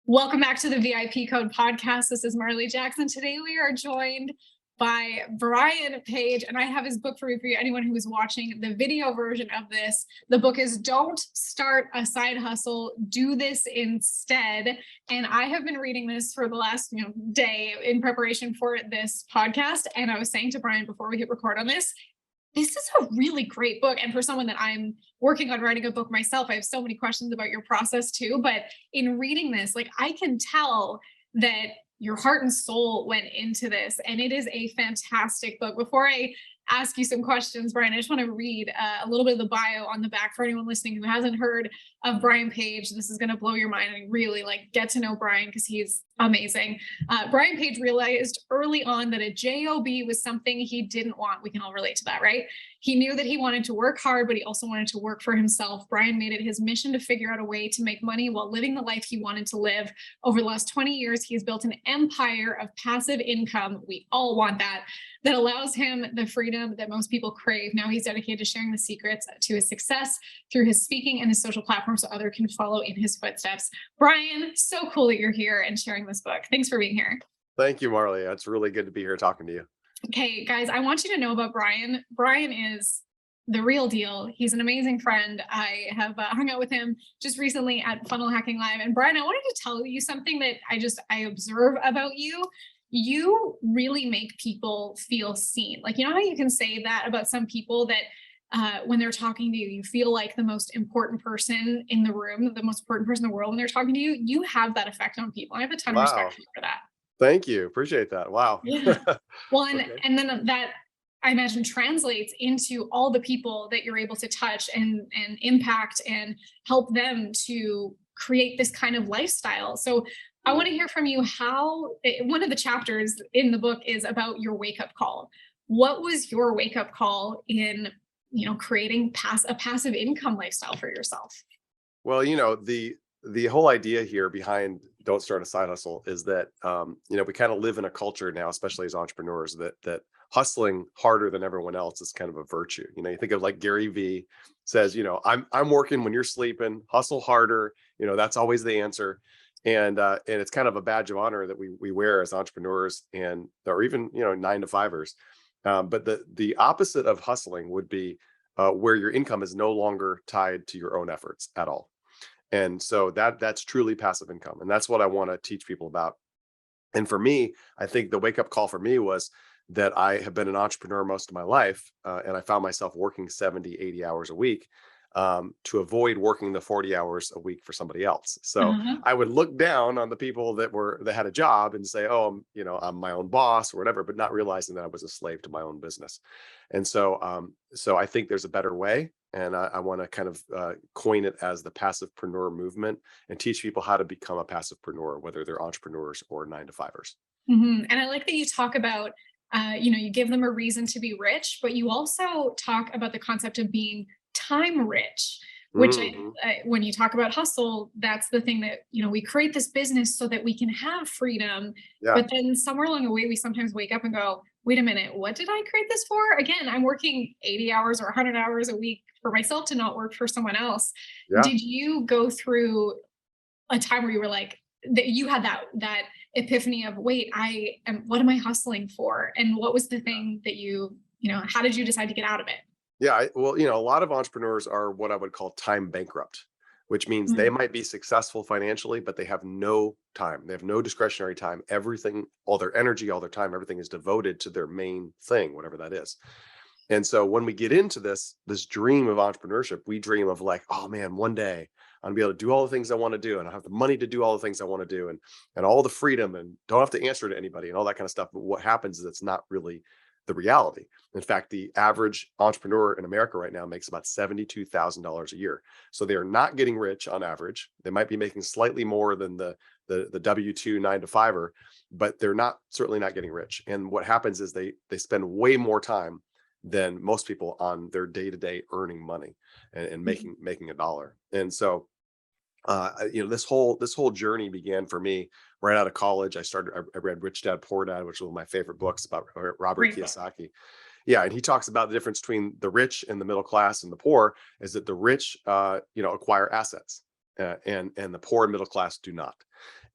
Welcome back to the VIP Code podcast. This is Marley, Jaxx. Today we are joined by Brian Page, and I have his book for you anyone who is watching the video version of this. The book is Don't Start a Side Hustle, Do This Instead. And I have been reading this for the last day in preparation for this podcast. And I was saying to Brian before we hit record on this is a really great book. And for someone that I'm working on writing a book myself, I have so many questions about your process too. But in reading this, I can tell that your heart and soul went into this, and it is a fantastic book. Before I ask you some questions, Brian, I just want to read a little bit of the bio on the back for anyone listening who hasn't heard of Brian Page. This is going to blow your mind and really get to know Brian because he's amazing. Brian Page realized early on that a job was something he didn't want. We can all relate to that, right? He knew that he wanted to work hard, but he also wanted to work for himself. Brian made it his mission to figure out a way to make money while living the life he wanted to live. Over the last 20 years, he's built an empire of passive income. We all want that allows him the freedom that most people crave. Now he's dedicated to sharing the secrets to his success through his speaking and his social platforms so others can follow in his footsteps. Brian, so cool that you're here and sharing this book. Thanks for being here. Thank you, Marley. It's really good to be here talking to you. Okay, guys, I want you to know about Brian. Brian is the real deal. He's an amazing friend. I have hung out with him just recently at Funnel Hacking Live. And Brian, I wanted to tell you something that I observe about you. You really make people feel seen. You know how you can say that about some people that when they're talking to you, you feel like the most important person in the room, the most important person in the world when they're talking to you. You have that effect on people. I have a ton of respect for that. Thank you. Appreciate that. Wow. Yeah. Well, and, Okay. and then that I imagine translates into all the people that you're able to touch and impact and help them to create this kind of lifestyle. So I want to hear from you how one of the chapters in the book is about your wake-up call. What was your wake-up call in, creating a passive income lifestyle for yourself? Well, the whole idea here behind Don't Start a Side Hustle is that we kind of live in a culture now, especially as entrepreneurs, that hustling harder than everyone else is kind of a virtue. You think of Gary Vee says, I'm working when you're sleeping, hustle harder. That's always the answer. And it's kind of a badge of honor that we wear as entrepreneurs or even 9-to-5ers. But the opposite of hustling would be where your income is no longer tied to your own efforts at all. And so that's truly passive income. And that's what I want to teach people about. And for me, I think the wake up call for me was that I have been an entrepreneur most of my life. And I found myself working 70, 80 hours a week to avoid working the 40 hours a week for somebody else. So I would look down on the people that had a job and say, oh, I'm my own boss or whatever, but not realizing that I was a slave to my own business. And so I think there's a better way. And I want to kind of coin it as the passivepreneur movement and teach people how to become a passivepreneur, whether they're entrepreneurs or 9-to-5ers. And I like that you talk about, you give them a reason to be rich, but you also talk about the concept of being time rich, which when you talk about hustle, that's the thing that, we create this business so that we can have freedom. Yeah. But then somewhere along the way, we sometimes wake up and go, wait a minute, what did I create this for? Again, I'm working 80 hours or 100 hours a week for myself to not work for someone else. Yeah. Did you go through a time where you were that you had that epiphany of, what am I hustling for? And what was the thing that how did you decide to get out of it? Yeah. Well, a lot of entrepreneurs are what I would call time bankrupt, which means they might be successful financially, but they have no time. They have no discretionary time. Everything, all their energy, all their time, everything is devoted to their main thing, whatever that is. And so when we get into this dream of entrepreneurship, we dream of oh man, one day I'm gonna be able to do all the things I want to do, and I have the money to do all the things I want to do, and all the freedom, and don't have to answer to anybody and all that kind of stuff. But what happens is it's not really the reality. In fact, the average entrepreneur in America right now makes about $72,000 a year. So they are not getting rich on average. They might be making slightly more than the W-2 9-to-5er, but they're certainly not getting rich. And what happens is they spend way more time than most people on their day-to-day earning money and making a dollar. And so this whole journey began for me right out of college. I read Rich Dad Poor Dad, which was one of my favorite books about Robert Kiyosaki. Yeah, and he talks about the difference between the rich and the middle class and the poor is that the rich, acquire assets. and the poor and middle class do not.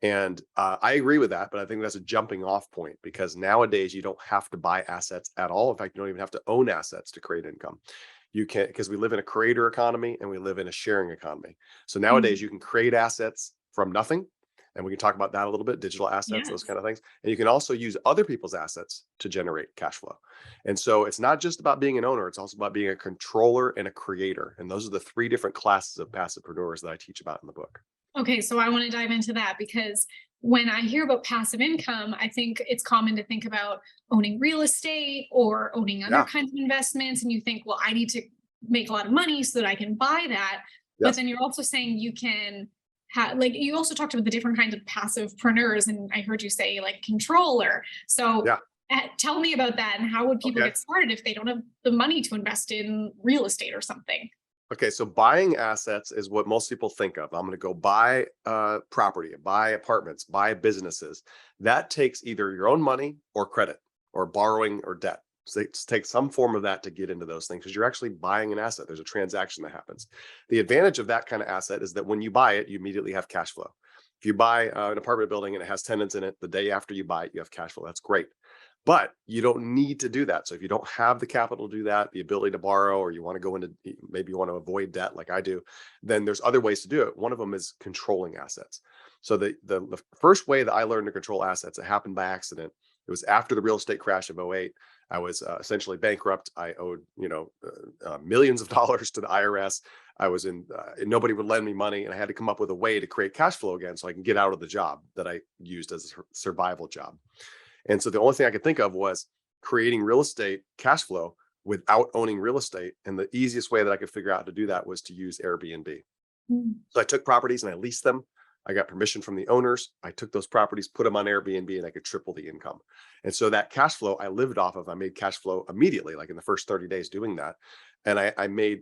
And I agree with that, but I think that's a jumping off point, because nowadays you don't have to buy assets at all. In fact, you don't even have to own assets to create income. You can, because we live in a creator economy and we live in a sharing economy. So Mm, nowadays you can create assets from nothing. And we can talk about that a little bit, digital assets, those yes. kind of things. And you can also use other people's assets to generate cash flow. And so it's not just about being an owner, it's also about being a controller and a creator. And those are the three different classes of passivepreneurs that I teach about in the book. Okay, so I want to dive into that because when I hear about passive income, I think it's common to think about owning real estate or owning other Yeah. kinds of investments. And you think, well, I need to make a lot of money so that I can buy that. But Yes. then you're also saying you can have, like, you also talked about the different kinds of passivepreneurs. And I heard you say, like, controller. So Yeah. tell me about that. And how would people Okay. get started if they don't have the money to invest in real estate or something? Okay, so buying assets is what most people think of. I'm going to go buy property, buy apartments, buy businesses. That takes either your own money or credit or borrowing or debt. So it takes some form of that to get into those things, because you're actually buying an asset. There's a transaction that happens. The advantage of that kind of asset is that when you buy it, you immediately have cash flow. If you buy an apartment building and it has tenants in it, the day after you buy it, you have cash flow. That's great. But you don't need to do that. So if you don't have the capital to do that, the ability to borrow, or you want to go into, maybe you want to avoid debt like I do, then there's other ways to do it. One of them is controlling assets. So the first way that I learned to control assets, it happened by accident. It was after the real estate crash of '08. I was essentially bankrupt. I owed, millions of dollars to the IRS. I was and nobody would lend me money, and I had to come up with a way to create cash flow again so I can get out of the job that I used as a survival job. And so the only thing I could think of was creating real estate cash flow without owning real estate. And the easiest way that I could figure out to do that was to use Airbnb. Mm, So I took properties and I leased them. I got permission from the owners. I took those properties, put them on Airbnb, and I could triple the income. And so that cash flow I lived off of, I made cash flow immediately, like in the first 30 days doing that. And I made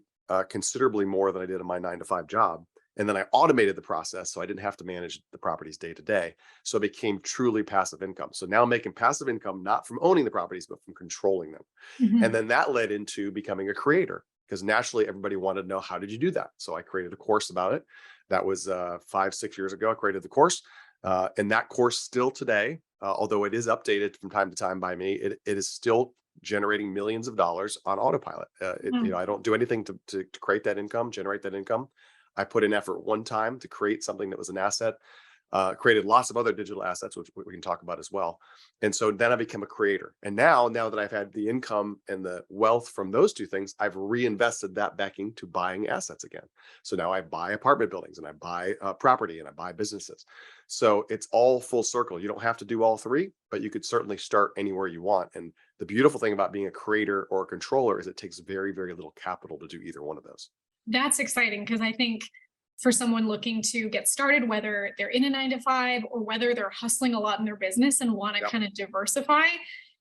considerably more than I did in my 9 to 5 job. And then I automated the process so I didn't have to manage the properties day to day. So it became truly passive income. So now I'm making passive income, not from owning the properties, but from controlling them. And mhm. then that led into becoming a creator, because naturally everybody wanted to know, how did you do that? So I created a course about it. That was 5, 6 years ago. I created the course, and that course still today, although it is updated from time to time by me, it is still generating millions of dollars on autopilot. Mm. I don't do anything to create that income, generate that income. I put in effort one time to create something that was an asset, created lots of other digital assets, which we can talk about as well. And so then I became a creator. And now that I've had the income and the wealth from those two things, I've reinvested that back into buying assets again. So now I buy apartment buildings and I buy property and I buy businesses. So it's all full circle. You don't have to do all three, but you could certainly start anywhere you want. And the beautiful thing about being a creator or a controller is it takes very, very little capital to do either one of those. That's exciting because I think for someone looking to get started, whether they're in a 9 to 5 or whether they're hustling a lot in their business and want to Yep. kind of diversify,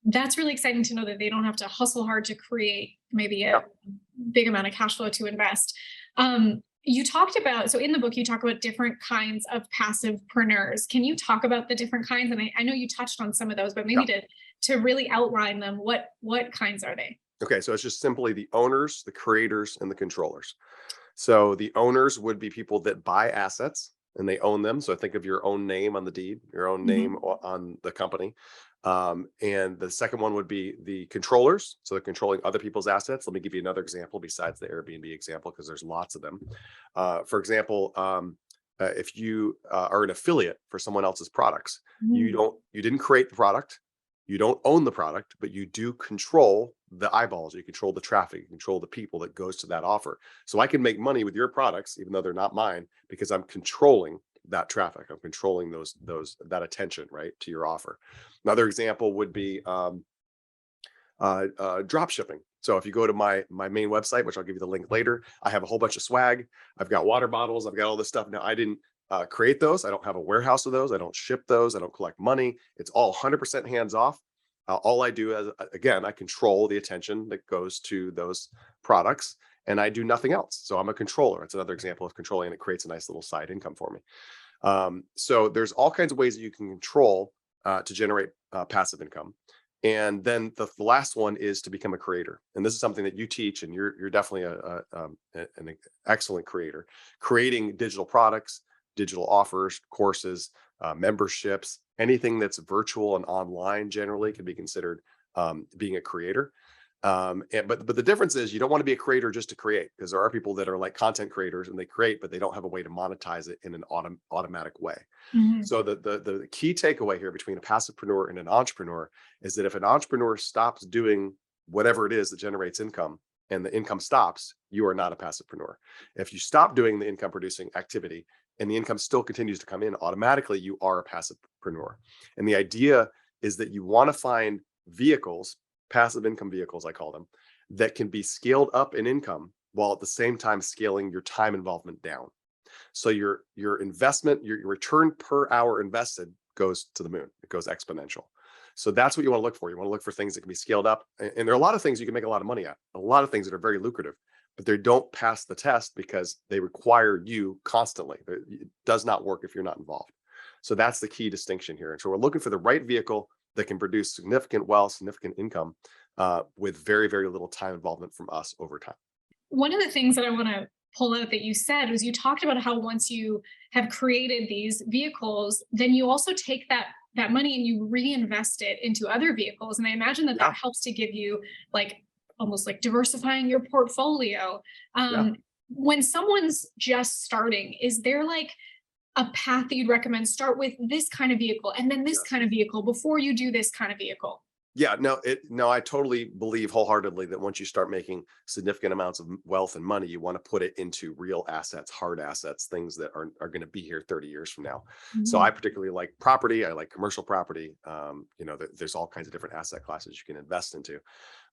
that's really exciting to know that they don't have to hustle hard to create maybe a Yep. big amount of cash flow to invest. You talked about, so in the book, you talk about different kinds of passivepreneurs. Can you talk about the different kinds? And I know you touched on some of those, but maybe Yep. to really outline them, what kinds are they? Okay. So it's just simply the owners, the creators, and the controllers. So the owners would be people that buy assets and they own them. So think of your own name on the deed, your own name Mhm. on the company. And the second one would be the controllers. So they're controlling other people's assets. Let me give you another example besides the Airbnb example, because there's lots of them. For example, if you are an affiliate for someone else's products, Mm. you didn't create the product, you don't own the product, but you do control the eyeballs, you control the traffic, you control the people that goes to that offer. So I can make money with your products, even though they're not mine, because I'm controlling that traffic. I'm controlling that attention, right, to your offer. Another example would be drop shipping. So if you go to my main website, which I'll give you the link later, I have a whole bunch of swag. I've got water bottles. I've got all this stuff. Now I didn't create those. I don't have a warehouse of those. I don't ship those. I don't collect money. It's all 100% hands off. All I do is, again, I control the attention that goes to those products, and I do nothing else. So I'm a controller. It's another example of controlling, and it creates a nice little side income for me. So there's all kinds of ways that you can control to generate passive income. And then the last one is to become a creator. And this is something that you teach, and you're definitely an excellent creator, creating digital products, digital offers, courses, memberships, anything that's virtual and online generally can be considered being a creator. But the difference is you don't want to be a creator just to create, because there are people that are like content creators and they create, but they don't have a way to monetize it in an automatic way. Mhm. So the key takeaway here between a passivepreneur and an entrepreneur is that if an entrepreneur stops doing whatever it is that generates income and the income stops, you are not a passivepreneur. If you stop doing the income producing activity and the income still continues to come in, automatically you are a passivepreneur. And the idea is that you want to find vehicles, passive income vehicles, I call them, that can be scaled up in income while at the same time scaling your time involvement down. So your investment, your return per hour invested goes to the moon. It goes exponential. So that's what you want to look for. You want to look for things that can be scaled up. And there are a lot of things you can make a lot of money at, a lot of things that are very lucrative, but they don't pass the test because they require you constantly. It does not work if you're not involved. So that's the key distinction here. And so we're looking for the right vehicle that can produce significant wealth, significant income with very, very little time involvement from us over time. One of the things that I want to pull out that you said was you talked about how once you have created these vehicles, then you also take that money and you reinvest it into other vehicles. And I imagine that Yeah, that helps to give you like almost like diversifying your portfolio. yeah. When someone's just starting, is there like a path that you'd recommend? Start with this kind of vehicle and then this kind of vehicle before you do this kind of vehicle. Yeah, no, I totally believe wholeheartedly that once you start making significant amounts of wealth and money, you want to put it into real assets, hard assets, things that are going to be here 30 years from now. So I Mhm. particularly like property. I like commercial property. There's all kinds of different asset classes you can invest into.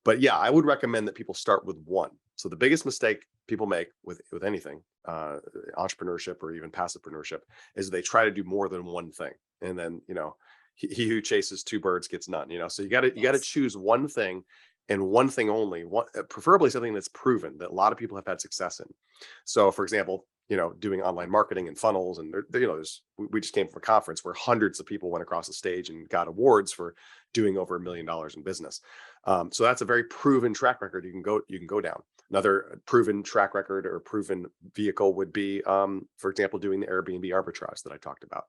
But yeah, I would recommend that people start with one. So the biggest mistake people make with anything, entrepreneurship or even passivpreneurship, is they try to do more than one thing, and then he who chases two birds gets none. So you got to Yes. choose one thing and one thing only. One, preferably something that's proven that a lot of people have had success in. So, for example, doing online marketing and funnels, and we just came from a conference where hundreds of people went across the stage and got awards for doing over $1 million in business. So that's a very proven track record you can go down. Another proven track record or proven vehicle would be, for example, doing the Airbnb arbitrage that I talked about.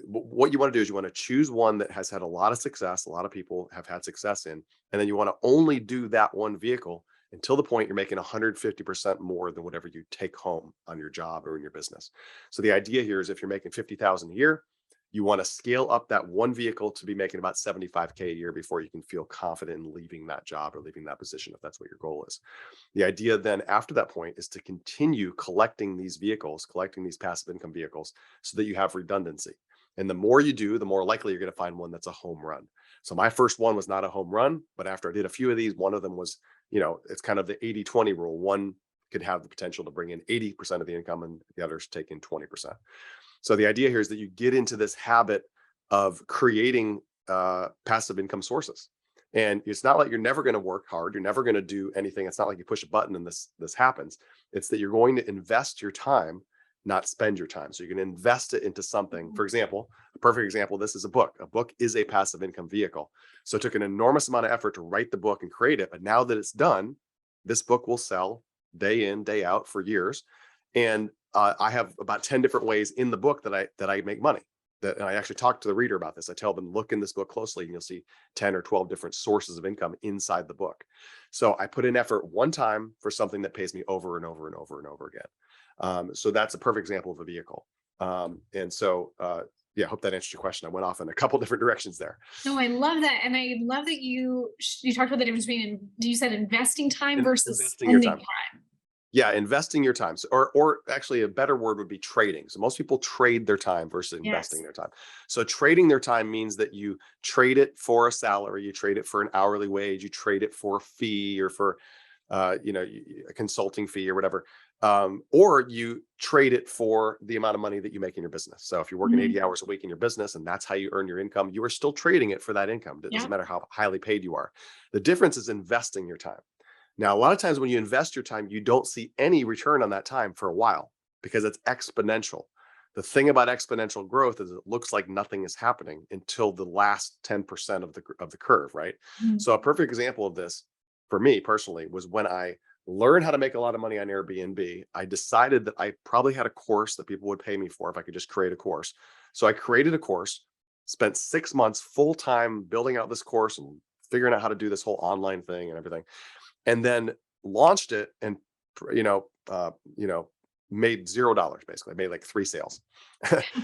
What you want to do is you want to choose one that has had a lot of success, a lot of people have had success in, and then you want to only do that one vehicle until the point you're making 150% more than whatever you take home on your job or in your business. So the idea here is if you're making 50,000 a year, you want to scale up that one vehicle to be making about 75K a year before you can feel confident in leaving that job or leaving that position, if that's what your goal is. The idea then after that point is to continue collecting these vehicles, collecting these passive income vehicles so that you have redundancy. And the more you do, the more likely you're going to find one that's a home run. So my first one was not a home run, but after I did a few of these, one of them was, it's kind of the 80-20 rule. One could have the potential to bring in 80% of the income and the others take in 20%. So the idea here is that you get into this habit of creating passive income sources. And it's not like you're never going to work hard. You're never going to do anything. It's not like you push a button and this happens. It's that you're going to invest your time, not spend your time. So you can invest it into something. For example, a perfect example, this is a book. A book is a passive income vehicle. So it took an enormous amount of effort to write the book and create it. But now that it's done, this book will sell day in, day out for years. And I have about 10 different ways in the book that I make money. And I actually talk to the reader about this. I tell them, look in this book closely and you'll see 10 or 12 different sources of income inside the book. So I put in effort one time for something that pays me over and over and over and over again. So that's a perfect example of a vehicle. Yeah, I hope that answers your question. I went off in a couple different directions there. No, I love that. And I love that you talked about the difference between, you said investing time versus Investing your spending time. time. Yeah, investing your time. So, or actually a better word would be trading. So most people trade their time versus investing Yes. their time. So trading their time means that you trade it for a salary, you trade it for an hourly wage, you trade it for a fee or for a consulting fee or whatever. Or you trade it for the amount of money that you make in your business. So if you're working Mhm. 80 hours a week in your business and that's how you earn your income, you are still trading it for that income. It doesn't Yeah. matter how highly paid you are. The difference is investing your time. Now, a lot of times when you invest your time, you don't see any return on that time for a while because it's exponential. The thing about exponential growth is it looks like nothing is happening until the last 10% of the curve, right? Mhm. So a perfect example of this for me personally was when I learned how to make a lot of money on Airbnb. I decided that I probably had a course that people would pay me for if I could just create a course. So I created a course, spent 6 months full time building out this course and figuring out how to do this whole online thing and everything, and then launched it and you know, made $0 basically. I made like 3 sales.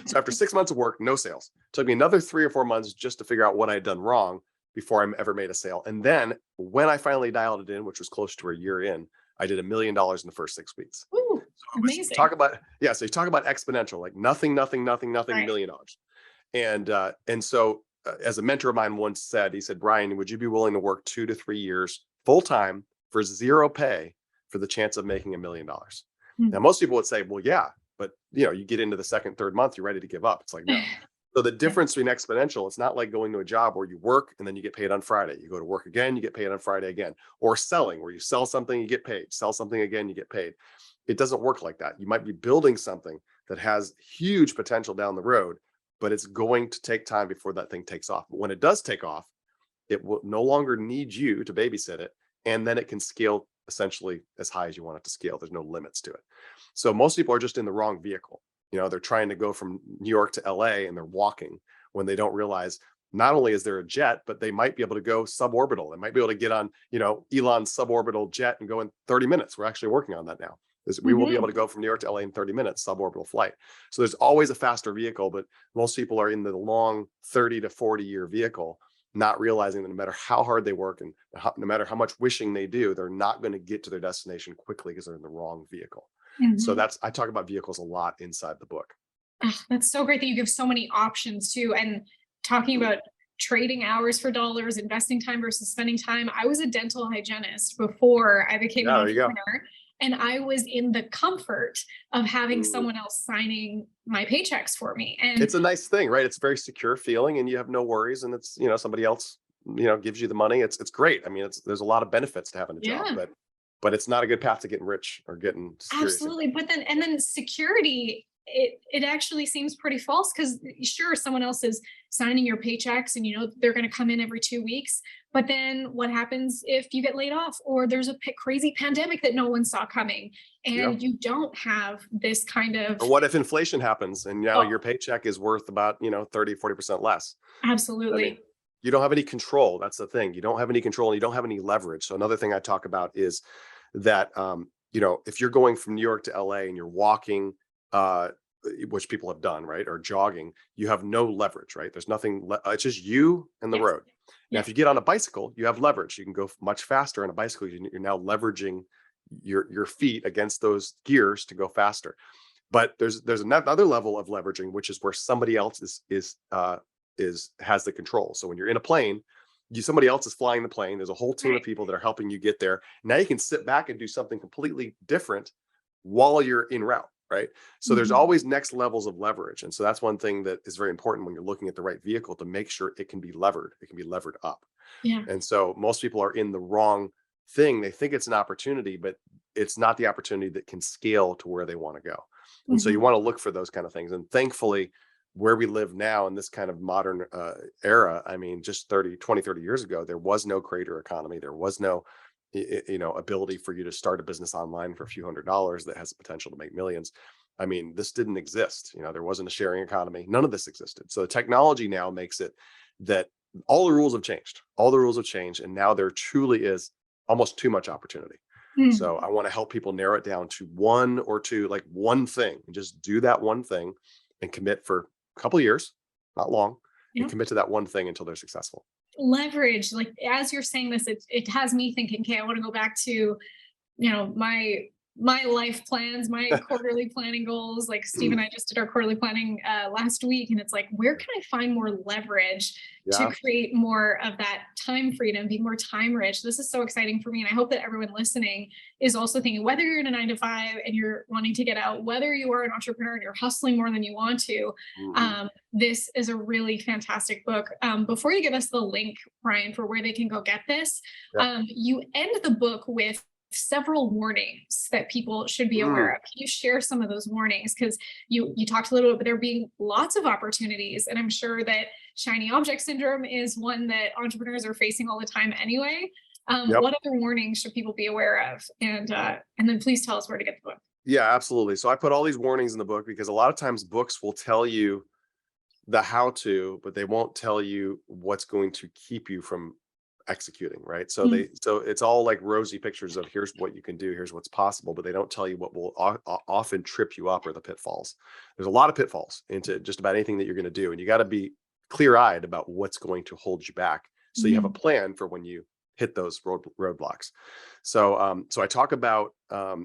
So after 6 months of work, no sales. Took me another 3 or 4 months just to figure out what I had done wrong before I ever made a sale. And then when I finally dialed it in, which was close to a year in, I did $1 million in the first 6 weeks. Ooh, So it was, amazing. so you talk about exponential, like nothing, nothing, nothing, nothing, $1 Right. million. And so as a mentor of mine once said, he said, Brian, would you be willing to work 2 to 3 years full time for zero pay for the chance of making $1 million? Now, Mhm. most people would say, well, yeah, but you get into the second, third month, you're ready to give up. It's like, no. So the Yeah. difference between exponential, it's not like going to a job where you work and then you get paid on Friday. You go to work again, you get paid on Friday again. Or selling, where you sell something, you get paid. Sell something again, you get paid. It doesn't work like that. You might be building something that has huge potential down the road, but it's going to take time before that thing takes off. But when it does take off, it will no longer need you to babysit it. And then it can scale essentially as high as you want it to scale. There's no limits to it. So most people are just in the wrong vehicle. They're trying to go from New York to LA and they're walking when they don't realize not only is there a jet, but they might be able to go suborbital. They might be able to get on, Elon's suborbital jet and go in 30 minutes. We're actually working on that now. We will be able Mhm. to go from New York to LA in 30 minutes, suborbital flight. So there's always a faster vehicle, but most people are in the long 30 to 40-year vehicle, not realizing that no matter how hard they work and no matter how much wishing they do, they're not going to get to their destination quickly because they're in the wrong vehicle. So Mhm. I talk about vehicles a lot inside the book. Ah, that's so great that you give so many options too. And talking about trading hours for dollars, investing time versus spending time. I was a dental hygienist before I became an Yeah, there you go. entrepreneur. And I was in the comfort of having Mhm. someone else signing my paychecks for me. And It's a nice thing, right? It's a very secure feeling and you have no worries, and it's, somebody else, gives you the money. It's great. I mean, there's a lot of benefits to having a job, yeah, but it's not a good path to getting rich or getting serious income. absolutely. But then security, it actually seems pretty false because sure, someone else is signing your paychecks and they're going to come in every 2 weeks. But then what happens if you get laid off or there's a crazy pandemic that no one saw coming Yeah. and you don't have this kind of Or what if inflation happens and now oh, your paycheck is worth about, 30, 40% less? I mean, absolutely. you don't have any control. That's the thing. You don't have any control and you don't have any leverage. So another thing I talk about is that, if you're going from New York to LA and you're walking, uh, which people have done, right, or jogging, you have no leverage, right? There's nothing. It's just you and the Yes. road. Now, Yeah. if you get on a bicycle, you have leverage. You can go much faster on a bicycle. You're now leveraging your feet against those gears to go faster. But there's another level of leveraging, which is where somebody else has the control. So when you're in a plane, somebody else is flying the plane. There's a whole team of Right. people that are helping you get there. Now you can sit back and do something completely different while you're en route, right? So there's Mhm. always next levels of leverage. And so that's one thing that is very important when you're looking at the right vehicle, to make sure it can be levered. It can be levered up. Yeah. And so most people are in the wrong thing. They think it's an opportunity, but it's not the opportunity that can scale to where they want to go. And so you Mhm. want to look for those kind of things. And thankfully, where we live now in this kind of modern era, I mean, just 30 years ago, there was no creator economy. There was no, ability for you to start a business online for a few $100s that has the potential to make millions. I mean, this didn't exist. There wasn't a sharing economy. None of this existed. So the technology now makes it that all the rules have changed. All the rules have changed. And now there truly is almost too much opportunity. Mm. So I want to help people narrow it down to one or two, like one thing, and just do that one thing and commit for a couple of years, not long, and Yeah. commit to that one thing until they're successful. Leverage, like as you're saying this, it has me thinking, okay, I want to go back to my life plans, my quarterly planning goals. Like Steve and I just did our quarterly planning last week, and it's like, where can I find more leverage to Yeah. create more of that time freedom, be more time rich? This is so exciting for me, and I hope that everyone listening is also thinking, whether you're in a 9 to 5 and you're wanting to get out, whether you are an entrepreneur and you're hustling more than you want to. Mhm. This is a really fantastic book. Before you give us the link, Brian, for where they can go get this, Yeah. you end the book with several warnings that people should be aware Mm, of. Can you share some of those warnings? Because you talked a little bit, but there being lots of opportunities, and I'm sure that shiny object syndrome is one that entrepreneurs are facing all the time anyway. yep. What other warnings should people be aware of? And then please tell us where to get the book. Yeah, absolutely. So I put all these warnings in the book because a lot of times books will tell you the how to, but they won't tell you what's going to keep you from executing, right? So Mm, so it's all like rosy pictures of here's what you can do, here's what's possible, but they don't tell you what will often trip you up or the pitfalls. There's a lot of pitfalls into just about anything that you're going to do, and you got to be clear-eyed about what's going to hold you back, so you have a mhm, plan for when you hit those roadblocks. So so I talk about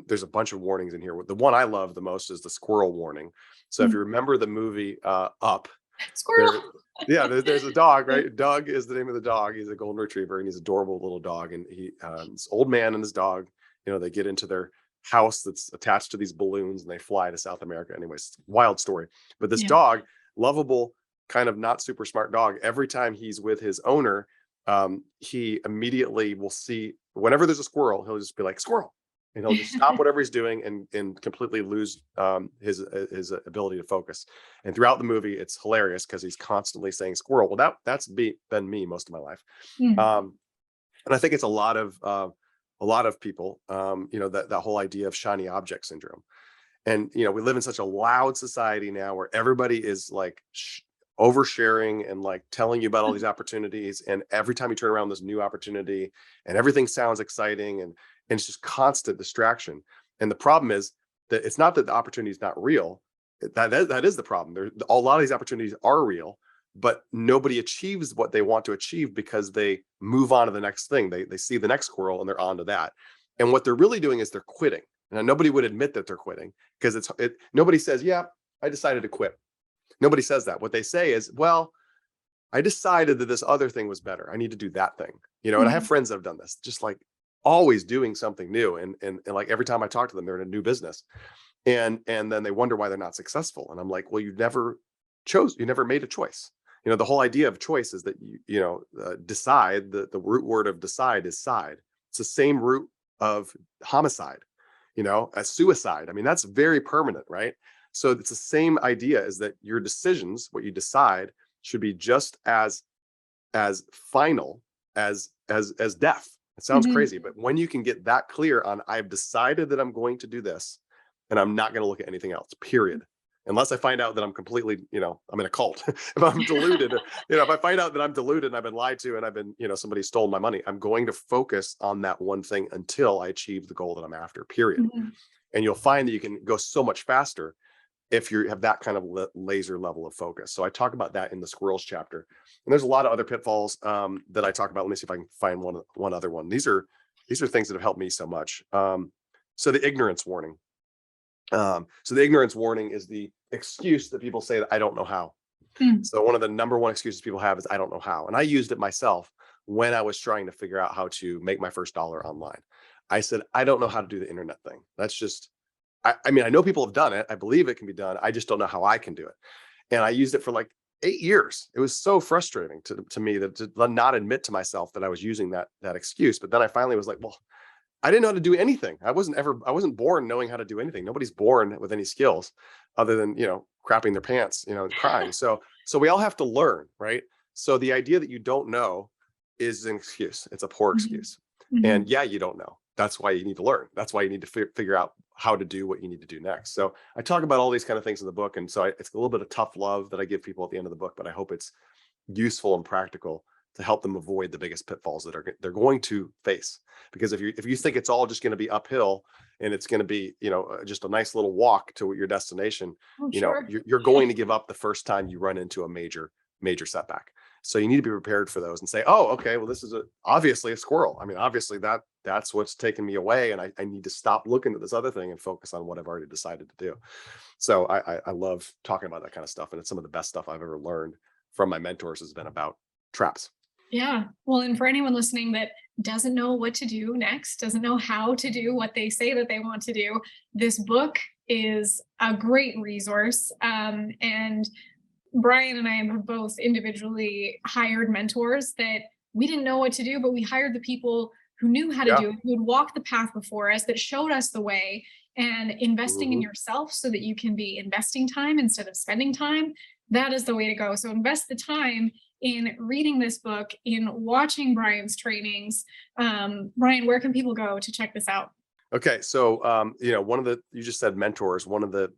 there's a bunch of warnings in here. The one I love the most is the squirrel warning. So if you mm. remember the movie Up, there, Squirrel. yeah, there's a dog, right? Doug is the name of the dog. He's a golden retriever, and he's an adorable little dog. And this old man and his dog, they get into their house that's attached to these balloons, and they fly to South America. Anyways, wild story. But this Yeah. dog, lovable, kind of not super smart dog. Every time he's with his owner, he immediately will see whenever there's a squirrel, he'll just be like squirrel, and he'll just stop whatever he's doing and completely lose his ability to focus. And throughout the movie, it's hilarious because he's constantly saying squirrel. Well, that's been me most of my life. Mm, Um, and I think it's a lot of people, that whole idea of shiny object syndrome. And we live in such a loud society now where everybody is like oversharing and like telling you about all these opportunities, and every time you turn around there's a new opportunity, and everything sounds exciting, and it's just constant distraction. And the problem is that it's not that the opportunity is not real. That is the problem. A lot of these opportunities are real, but nobody achieves what they want to achieve because they move on to the next thing. They see the next squirrel and they're on to that. And what they're really doing is they're quitting. Now nobody would admit that they're quitting because nobody says, yeah, I decided to quit. Nobody says that. What they say is, well, I decided that this other thing was better. I need to do that thing. And I have mhm, friends that have done this, just like always doing something new. And like every time I talk to them, they're in a new business. And then they wonder why they're not successful. And I'm like, well, you never made a choice. The whole idea of choice is that decide. The root word of decide is side. It's the same root of homicide, as suicide. I mean, that's very permanent, right? So it's the same idea, is that your decisions, what you decide, should be just as final as death. It sounds mhm. crazy, but when you can get that clear on, I've decided that I'm going to do this, and I'm not going to look at anything else, period. Unless I find out that I'm completely, I'm in a cult. If I'm deluded, if I find out that I'm deluded and I've been lied to and I've been, somebody stole my money, I'm going to focus on that one thing until I achieve the goal that I'm after, period. Mhm. And you'll find that you can go so much faster if you have that kind of laser level of focus. So I talk about that in the squirrels chapter. And there's a lot of other pitfalls that I talk about. Let me see if I can find one other one. These are things that have helped me so much. So the ignorance warning. So the ignorance warning is the excuse that people say that I don't know how. Mm, So one of the number one excuses people have is I don't know how. And I used it myself when I was trying to figure out how to make my first dollar online. I said, I don't know how to do the internet thing. That's just, I mean, I know people have done it. I believe it can be done. I just don't know how I can do it. And I used it for like 8 years. It was so frustrating to me that to not admit to myself that I was using that excuse. But then I finally was like, well, I didn't know how to do anything. I wasn't born knowing how to do anything. Nobody's born with any skills other than, crapping their pants, and crying. So we all have to learn, right? So the idea that you don't know is an excuse. It's a poor mhm, excuse. And mhm. yeah, you don't know. That's why you need to learn. That's why you need to figure out how to do what you need to do next. So I talk about all these kind of things in the book. And so it's a little bit of tough love that I give people at the end of the book, but I hope it's useful and practical to help them avoid the biggest pitfalls that they're going to face. Because if you think it's all just going to be uphill and it's going to be just a nice little walk to your destination, Oh, sure. you're going to give up the first time you run into a major setback. So you need to be prepared for those and say, oh, okay, well, this is obviously a squirrel. I mean, obviously that's what's taking me away, and I need to stop looking at this other thing and focus on what I've already decided to do. So I love talking about that kind of stuff, and it's some of the best stuff I've ever learned from my mentors has been about traps. Yeah. Well, and for anyone listening that doesn't know what to do next, doesn't know how to do what they say that they want to do, this book is a great resource. And Brian and I have both individually hired mentors that we didn't know what to do, but we hired the people who knew how to Yeah. do it, who would walk the path before us, that showed us the way. And investing in Mhm. yourself so that you can be investing time instead of spending time, that is the way to go. So invest the time in reading this book, in watching Brian's trainings. Brian, where can people go to check this out? Okay, so one of the you just said mentors. One of the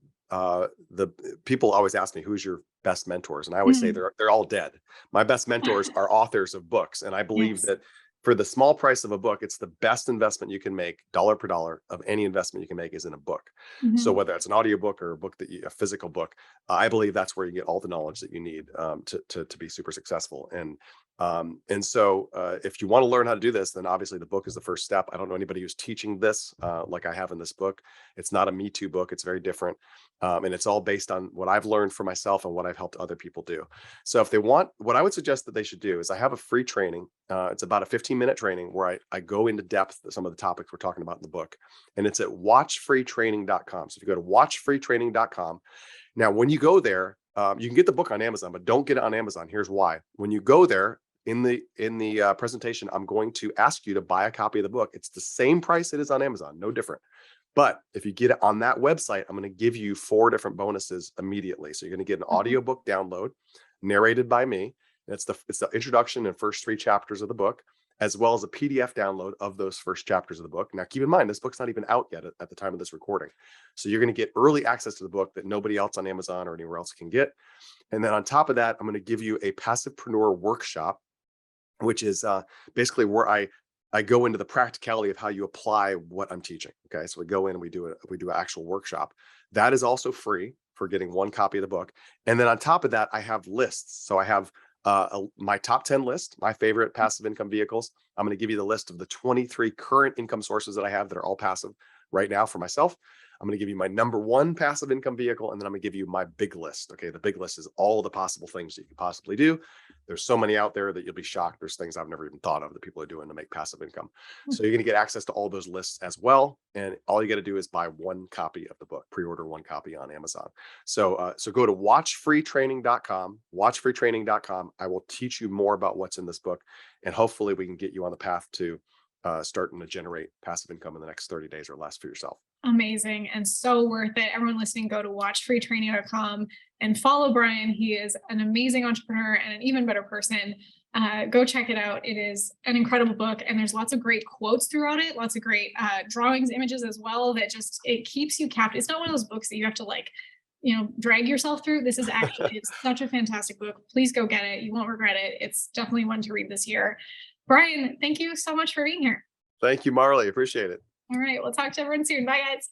people always ask me who's your best mentors, and I always say Mm. they're all dead. My best mentors are authors of books, and I believe Yes. that for the small price of a book, it's the best investment you can make, dollar per dollar of any investment you can make is in a book. So Mhm. whether it's an audiobook or a book a physical book, I believe that's where you get all the knowledge that you need to be super successful. And if you want to learn how to do this, then obviously the book is the first step. I don't know anybody who's teaching this like I have in this book. It's not a Me Too book. It's very different. And it's all based on what I've learned for myself and what I've helped other people do. So if they want, what I would suggest that they should do is I have a free training. It's about a 15-minute training where I go into depth with some of the topics we're talking about in the book. And it's at watchfreetraining.com. So if you go to watchfreetraining.com, now when you go there, you can get the book on Amazon, but don't get it on Amazon. Here's why. When you go there, in the presentation, I'm going to ask you to buy a copy of the book. It's the same price it is on Amazon, no different. But if you get it on that website, I'm going to give you 4 different bonuses immediately. So you're going to get an Mhm. audiobook download narrated by me. It's the introduction and first 3 chapters of the book, as well as a PDF download of those first chapters of the book. Now, keep in mind, this book's not even out yet at the time of this recording. So you're going to get early access to the book that nobody else on Amazon or anywhere else can get. And then on top of that, I'm going to give you a Passivepreneur workshop, which is basically where I go into the practicality of how you apply what I'm teaching. Okay, so we go in and we do an actual workshop. That is also free for getting 1 copy of the book. And then on top of that, I have lists. So I have my top 10 list, my favorite passive income vehicles. I'm going to give you the list of the 23 current income sources that I have that are all passive right now for myself. I'm going to give you my number 1 passive income vehicle, and then I'm going to give you my big list. Okay, the big list is all the possible things that you could possibly do. There's so many out there that you'll be shocked. There's things I've never even thought of that people are doing to make passive income. So you're going to get access to all those lists as well. And all you got to do is buy 1 copy of the book, pre-order 1 copy on Amazon. So go to watchfreetraining.com, watchfreetraining.com. I will teach you more about what's in this book. And hopefully we can get you on the path to starting to generate passive income in the next 30 days or less for yourself. Amazing and so worth it. Everyone listening, go to watchfreetraining.com and follow Brian. He is an amazing entrepreneur and an even better person. Go check it out. It is an incredible book, and there's lots of great quotes throughout it, lots of great drawings, images as well, that just, it keeps you captive. It's not one of those books that you have to drag yourself through. This is actually, it's such a fantastic book. Please go get it. You won't regret it. It's definitely one to read this year. Brian, thank you so much for being here. Thank you, Marley. Appreciate it. All right, we'll talk to everyone soon. Bye, guys.